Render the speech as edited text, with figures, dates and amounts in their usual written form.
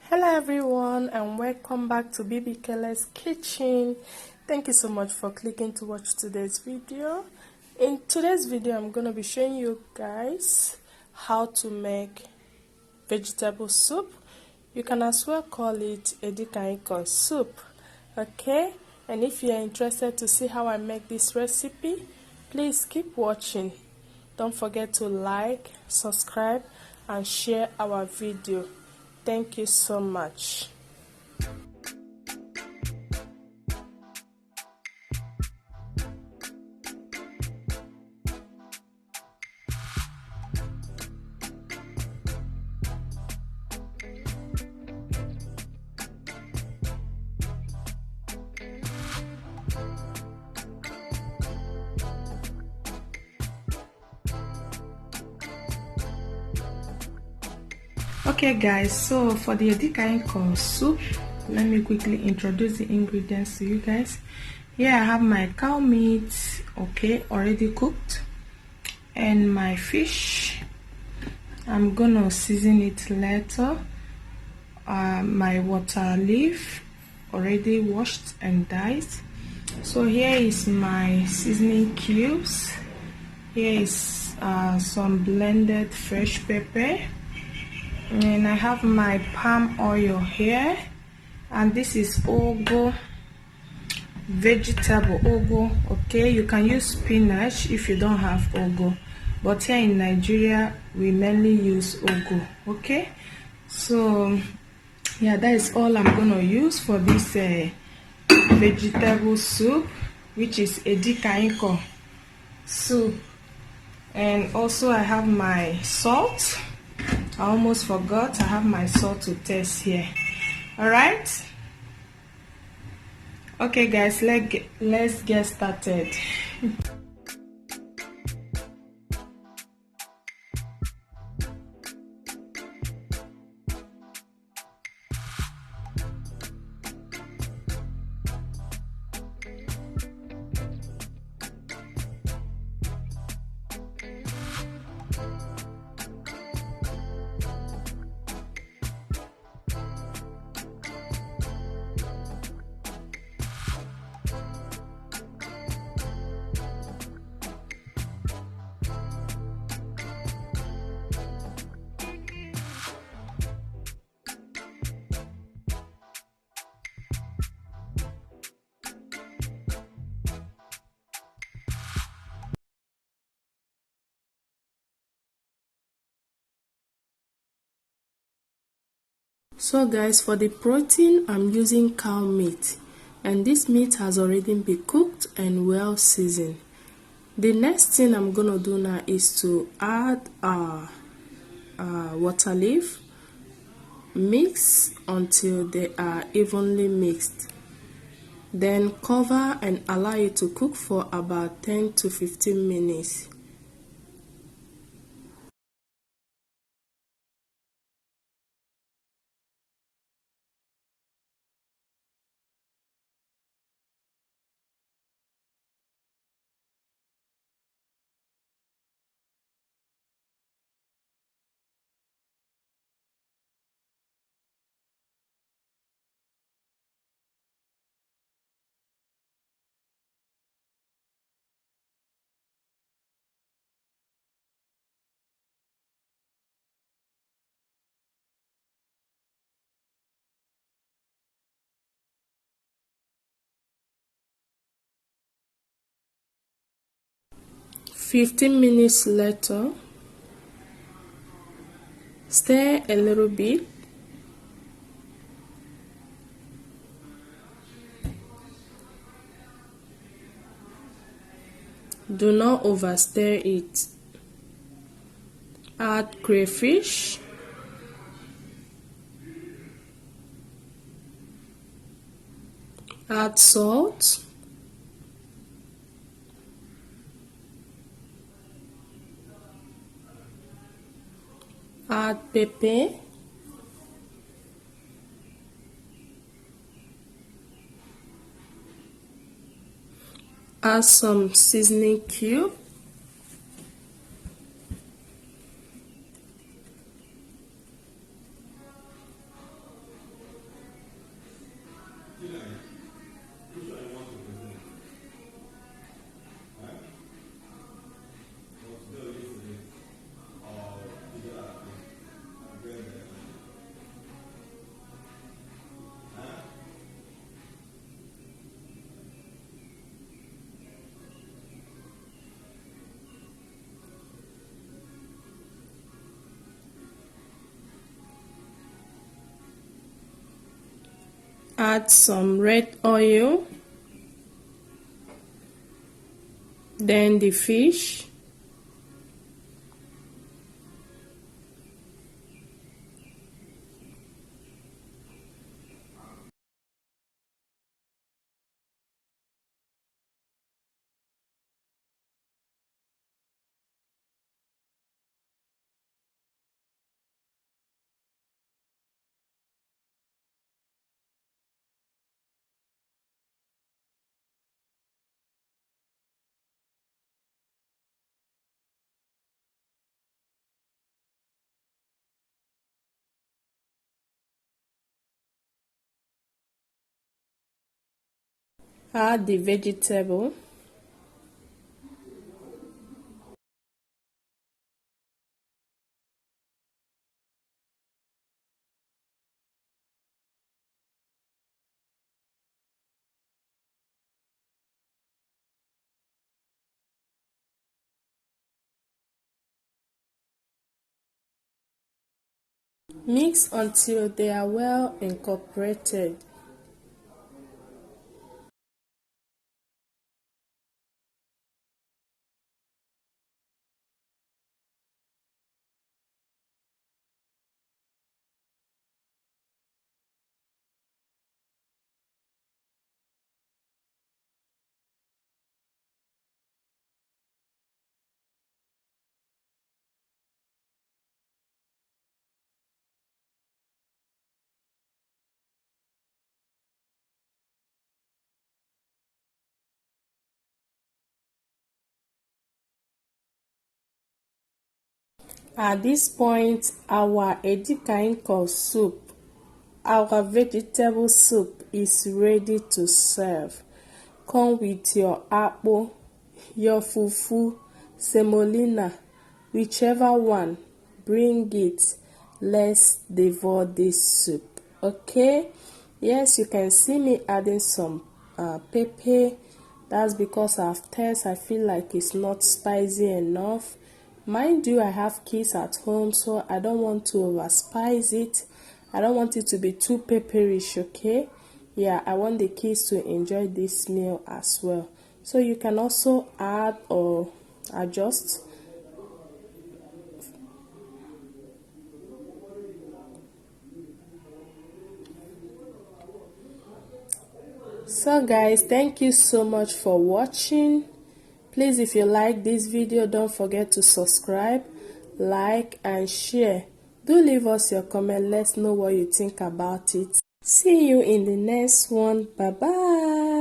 Hello everyone and welcome back to Bbkelez Kitchen. Thank you so much for clicking to watch today's video. In today's video I'm going to be showing you guys how to make vegetable soup. You can as well call it Bbkelez soup. Okay, and if you are interested to see how I make this recipe, please keep watching. Don't forget to like, subscribe and share our video. Thank you so much. Okay guys, so for the Bbkelez soup, let me quickly introduce the ingredients to you guys. Here I have my cow meat, okay, already cooked, and my fish. I'm gonna season it later. My water leaf already washed and diced. So here is my seasoning cubes. Here is some blended fresh pepper. And I have my palm oil here, and this is ugu, vegetable ugu. Okay, you can use spinach if you don't have ugu, but here in Nigeria we mainly use ugu. Okay, so yeah, that is all I'm gonna use for this vegetable soup, which is Bbkelez soup. And also I have my salt. I almost forgot, I have my salt to taste here. Alright, okay guys, let's get started. So guys, for the protein I'm using cow meat, and this meat has already been cooked and well seasoned. The next thing I'm gonna do now is to add water leaf, mix until they are evenly mixed, then cover and allow it to cook for about 10 to 15 minutes. Fifteen minutes later, stir a little bit. Do not overstir it. Add crayfish, add salt, add pepper, add some seasoning cube, Add some red oil, then the fish, add the vegetable, mix until they are well incorporated. At this point, our Bbkelez soup, our vegetable soup is ready to serve. Come with your akpu, your fufu, semolina, whichever one, bring it. Let's devour this soup. Okay? Yes, you can see me adding some pepper. That's because I've tasted, I feel like it's not spicy enough. Mind you, I have kids at home, so I don't want to overspice it. I don't want it to be too pepperish, okay? Yeah, I want the kids to enjoy this meal as well. So you can also add or adjust. So guys, thank you so much for watching. Please, if you like this video, don't forget to subscribe, like and share. Do leave us your comment. Let's know what you think about it. See you in the next one. Bye bye.